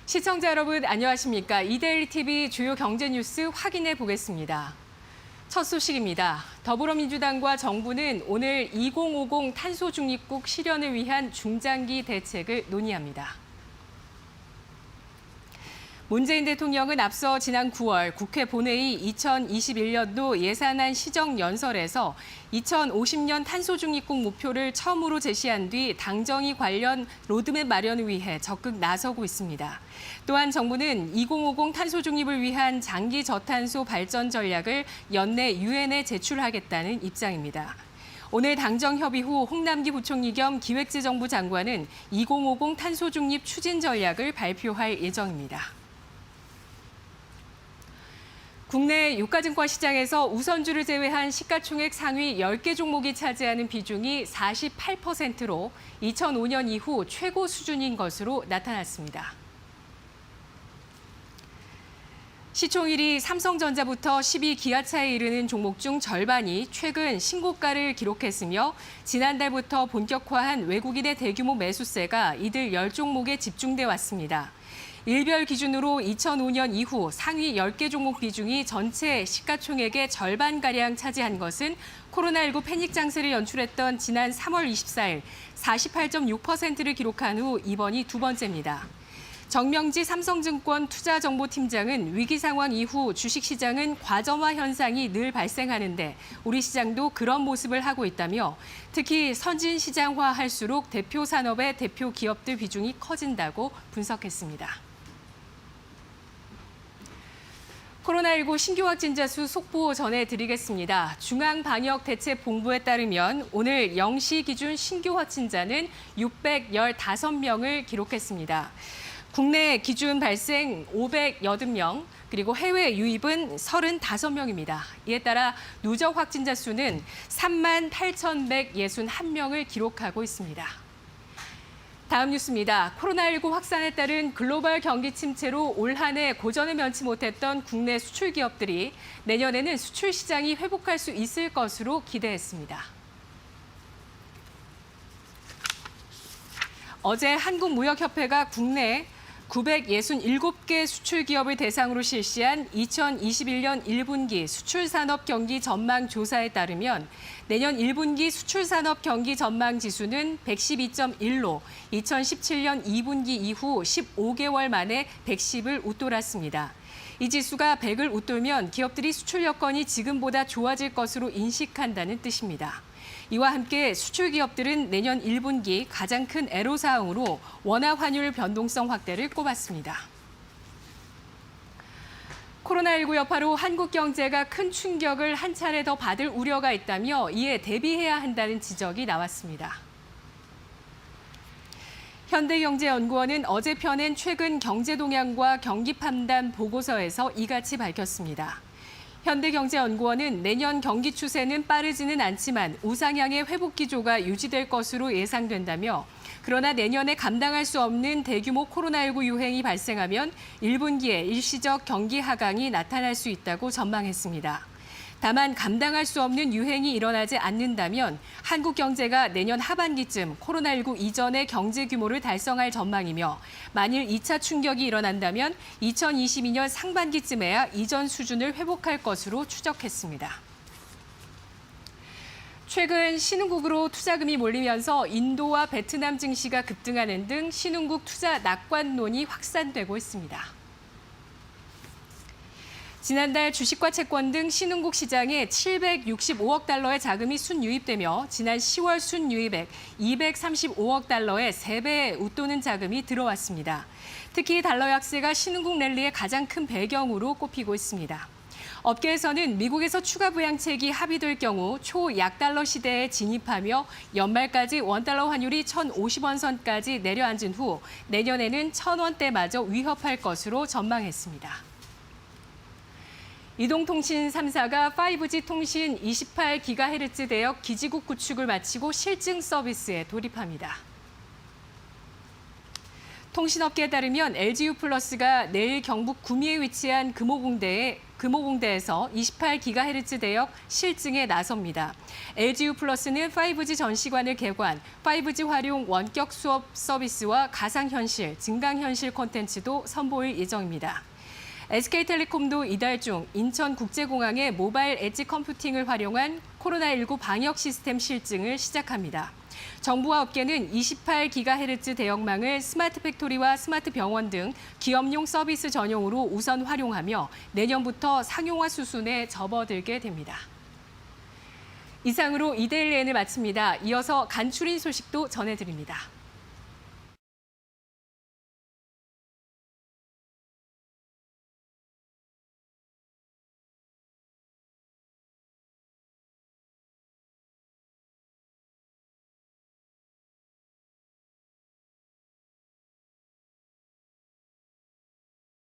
시청자 여러분 안녕하십니까? 이데일리 TV 주요 경제 뉴스 확인해 보겠습니다. 첫 소식입니다. 더불어민주당과 정부는 오늘 2050 탄소 중립국 실현을 위한 중장기 대책을 논의합니다. 문재인 대통령은 앞서 지난 9월 국회 본회의 2021년도 예산안 시정 연설에서 2050년 탄소 중립국 목표를 처음으로 제시한 뒤 당정이 관련 로드맵 마련을 위해 적극 나서고 있습니다. 또한 정부는 2050 탄소 중립을 위한 장기 저탄소 발전 전략을 연내 유엔에 제출하겠다는 입장입니다. 오늘 당정 협의 후 홍남기 부총리 겸 기획재정부 장관은 2050 탄소 중립 추진 전략을 발표할 예정입니다. 국내 유가증권 시장에서 우선주를 제외한 시가총액 상위 10개 종목이 차지하는 비중이 48%로 2005년 이후 최고 수준인 것으로 나타났습니다. 시총1위 삼성전자부터 12기아차에 이르는 종목 중 절반이 최근 신고가를 기록했으며 지난달부터 본격화한 외국인의 대규모 매수세가 이들 10종목에 집중돼 왔습니다. 일별 기준으로 2005년 이후 상위 10개 종목 비중이 전체 시가총액의 절반가량 차지한 것은 코로나19 패닉 장세를 연출했던 지난 3월 24일 48.6%를 기록한 후 이번이 두 번째입니다. 정명지 삼성증권 투자정보팀장은 위기 상황 이후 주식시장은 과점화 현상이 늘 발생하는데 우리 시장도 그런 모습을 하고 있다며 특히 선진시장화할수록 대표 산업의 대표 기업들 비중이 커진다고 분석했습니다. 코로나19 신규 확진자 수 속보 전해드리겠습니다. 중앙방역대책본부에 따르면 오늘 0시 기준 신규 확진자는 615명을 기록했습니다. 국내 기준 발생 580명, 그리고 해외 유입은 35명입니다. 이에 따라 누적 확진자 수는 38,161명을 기록하고 있습니다. 다음 뉴스입니다. 코로나19 확산에 따른 글로벌 경기 침체로 올 한 해 고전을 면치 못했던 국내 수출 기업들이 내년에는 수출 시장이 회복할 수 있을 것으로 기대했습니다. 어제 한국무역협회가 국내 967개 수출 기업을 대상으로 실시한 2021년 1분기 수출산업 경기 전망 조사에 따르면 내년 1분기 수출산업 경기 전망 지수는 112.1로 2017년 2분기 이후 15개월 만에 110을 웃돌았습니다. 이 지수가 100을 웃돌면 기업들이 수출 여건이 지금보다 좋아질 것으로 인식한다는 뜻입니다. 이와 함께 수출 기업들은 내년 1분기 가장 큰 애로사항으로 원화 환율 변동성 확대를 꼽았습니다. 코로나19 여파로 한국 경제가 큰 충격을 한 차례 더 받을 우려가 있다며 이에 대비해야 한다는 지적이 나왔습니다. 현대경제연구원은 어제 펴낸 최근 경제 동향과 경기 판단 보고서에서 이같이 밝혔습니다. 현대경제연구원은 내년 경기 추세는 빠르지는 않지만 우상향의 회복 기조가 유지될 것으로 예상된다며 그러나 내년에 감당할 수 없는 대규모 코로나19 유행이 발생하면 1분기에 일시적 경기 하강이 나타날 수 있다고 전망했습니다. 다만 감당할 수 없는 유행이 일어나지 않는다면 한국 경제가 내년 하반기쯤 코로나19 이전의 경제 규모를 달성할 전망이며 만일 2차 충격이 일어난다면 2022년 상반기쯤에야 이전 수준을 회복할 것으로 추적했습니다. 최근 신흥국으로 투자금이 몰리면서 인도와 베트남 증시가 급등하는 등 신흥국 투자 낙관론이 확산되고 있습니다. 지난달 주식과 채권 등 신흥국 시장에 765억 달러의 자금이 순유입되며 지난 10월 순유입액 235억 달러의 3배에 웃도는 자금이 들어왔습니다. 특히 달러 약세가 신흥국 랠리의 가장 큰 배경으로 꼽히고 있습니다. 업계에서는 미국에서 추가 부양책이 합의될 경우 초약달러 시대에 진입하며 연말까지 원달러 환율이 1,050원 선까지 내려앉은 후 내년에는 1,000원대마저 위협할 것으로 전망했습니다. 이동통신 3사가 5G 통신 28GHz 대역 기지국 구축을 마치고 실증 서비스에 돌입합니다. 통신업계에 따르면 LGU+가 내일 경북 구미에 위치한 금호공대에 금호공대에서 28GHz 대역 실증에 나섭니다. LGU 플러스는 5G 전시관을 개관, 5G 활용 원격 수업 서비스와 가상현실, 증강현실 콘텐츠도 선보일 예정입니다. SK텔레콤도 이달 중 인천국제공항의 모바일 엣지 컴퓨팅을 활용한 코로나19 방역 시스템 실증을 시작합니다. 정부와 업계는 28GHz 대역망을 스마트 팩토리와 스마트 병원 등 기업용 서비스 전용으로 우선 활용하며 내년부터 상용화 수순에 접어들게 됩니다. 이상으로 이데일리엔을 마칩니다. 이어서 간추린 소식도 전해드립니다.